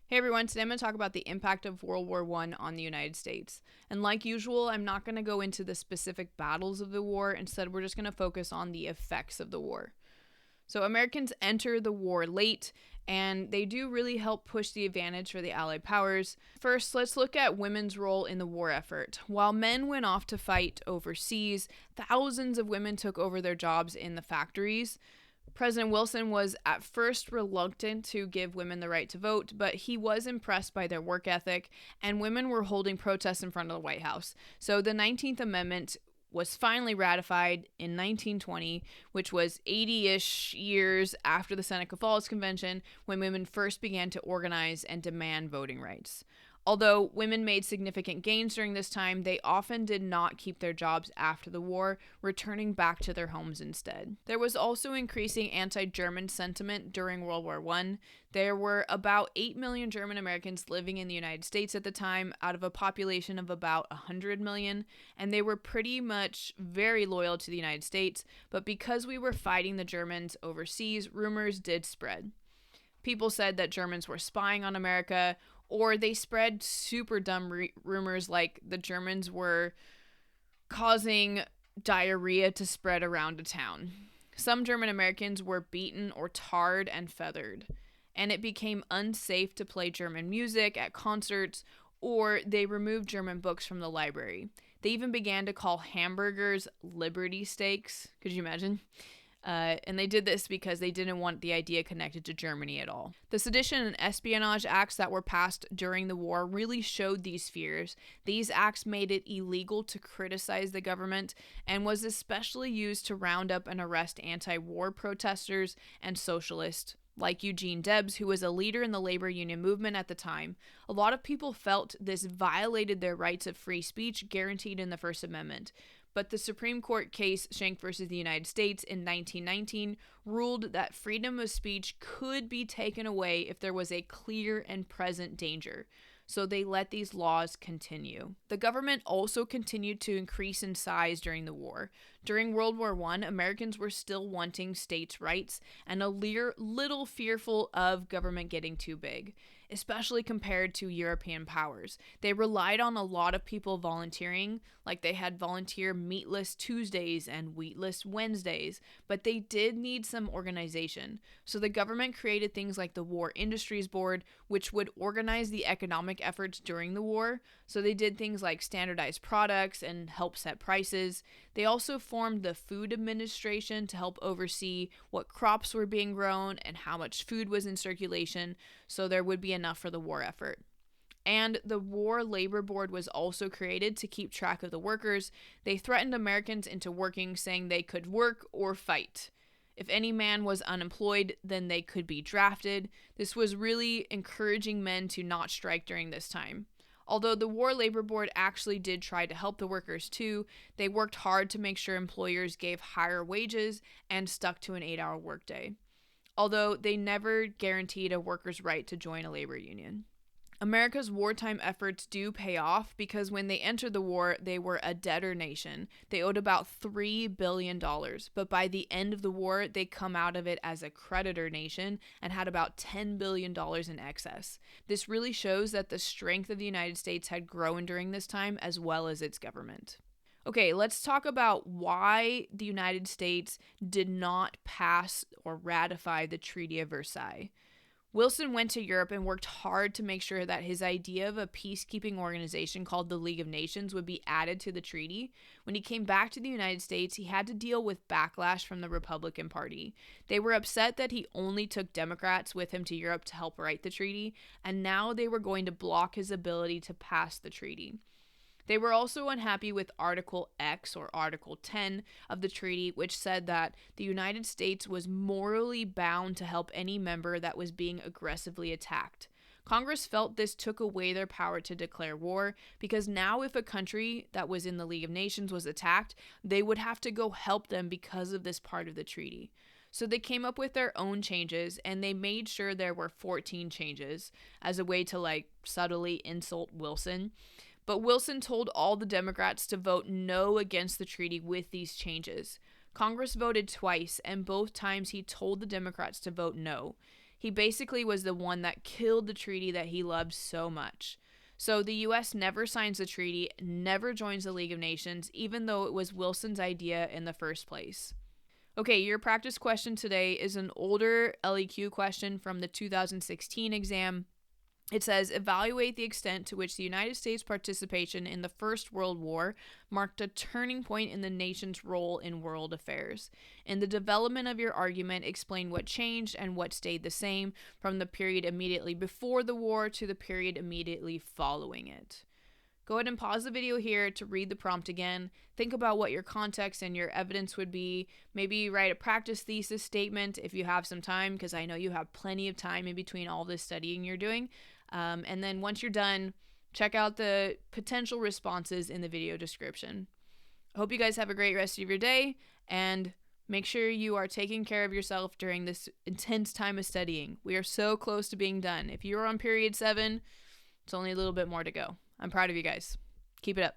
Hey everyone, today I'm going to talk about the impact of World War I on the United States. And like usual, I'm not going to go into the specific battles of the war. Instead, we're just going to focus on the effects of the war. So Americans enter the war late, and they do really help push the advantage for the Allied powers. First, let's look at women's role in the war effort. While men went off to fight overseas, thousands of women took over their jobs in the factories. President Wilson was at first reluctant to give women the right to vote, but he was impressed by their work ethic, and women were holding protests in front of the White House. So the 19th Amendment was finally ratified in 1920, which was 80-ish years after the Seneca Falls Convention, when women first began to organize and demand voting rights. Although women made significant gains during this time, they often did not keep their jobs after the war, returning back to their homes instead. There was also increasing anti-German sentiment during World War I. There were about 8 million German Americans living in the United States at the time, out of a population of about 100 million, and they were pretty much very loyal to the United States, but because we were fighting the Germans overseas, rumors did spread. People said that Germans were spying on America, or they spread super dumb rumors like the Germans were causing diarrhea to spread around a town. Some German Americans were beaten or tarred and feathered, and it became unsafe to play German music at concerts, or they removed German books from the library. They even began to call hamburgers Liberty Steaks. Could you imagine? And they did this because they didn't want the idea connected to Germany at all. The Sedition and Espionage Acts that were passed during the war really showed these fears. These acts made it illegal to criticize the government and was especially used to round up and arrest anti-war protesters and socialists, like Eugene Debs, who was a leader in the labor union movement at the time. A lot of people felt this violated their rights of free speech guaranteed in the First Amendment. But the Supreme Court case Schenck versus the United States in 1919 ruled that freedom of speech could be taken away if there was a clear and present danger. So they let these laws continue. The government also continued to increase in size during the war. During World War I, Americans were still wanting states' rights and a little fearful of government getting too big, especially compared to European powers. They relied on a lot of people volunteering, like they had volunteer meatless Tuesdays and wheatless Wednesdays, but they did need some organization. So the government created things like the War Industries Board, which would organize the economic efforts during the war. So they did things like standardized products and help set prices. They also formed the Food Administration to help oversee what crops were being grown and how much food was in circulation, so there would be enough for the war effort. And the War Labor Board was also created to keep track of the workers. They threatened Americans into working, saying they could work or fight. If any man was unemployed, then they could be drafted. This was really encouraging men to not strike during this time. Although the War Labor Board actually did try to help the workers too, they worked hard to make sure employers gave higher wages and stuck to an 8-hour workday. Although they never guaranteed a worker's right to join a labor union. America's wartime efforts do pay off because when they entered the war, they were a debtor nation. They owed about $3 billion, but by the end of the war, they come out of it as a creditor nation and had about $10 billion in excess. This really shows that the strength of the United States had grown during this time as well as its government. Okay, let's talk about why the United States did not pass or ratify the Treaty of Versailles. Wilson went to Europe and worked hard to make sure that his idea of a peacekeeping organization called the League of Nations would be added to the treaty. When he came back to the United States, he had to deal with backlash from the Republican Party. They were upset that he only took Democrats with him to Europe to help write the treaty, and now they were going to block his ability to pass the treaty. They were also unhappy with Article X, or Article 10, of the treaty, which said that the United States was morally bound to help any member that was being aggressively attacked. Congress felt this took away their power to declare war, because now if a country that was in the League of Nations was attacked, they would have to go help them because of this part of the treaty. So they came up with their own changes, and they made sure there were 14 changes as a way to subtly insult Wilson. But Wilson told all the Democrats to vote no against the treaty with these changes. Congress voted twice, and both times he told the Democrats to vote no. He basically was the one that killed the treaty that he loved so much. So the US never signs the treaty, never joins the League of Nations, even though it was Wilson's idea in the first place. Okay, your practice question today is an older LEQ question from the 2016 exam. It says, evaluate the extent to which the United States' participation in the First World War marked a turning point in the nation's role in world affairs. In the development of your argument, explain what changed and what stayed the same from the period immediately before the war to the period immediately following it. Go ahead and pause the video here to read the prompt again. Think about what your context and your evidence would be. Maybe write a practice thesis statement if you have some time, because I know you have plenty of time in between all this studying you're doing. And then once you're done, check out the potential responses in the video description. I hope you guys have a great rest of your day, and make sure you are taking care of yourself during this intense time of studying. We are so close to being done. If you're on period 7, it's only a little bit more to go. I'm proud of you guys. Keep it up.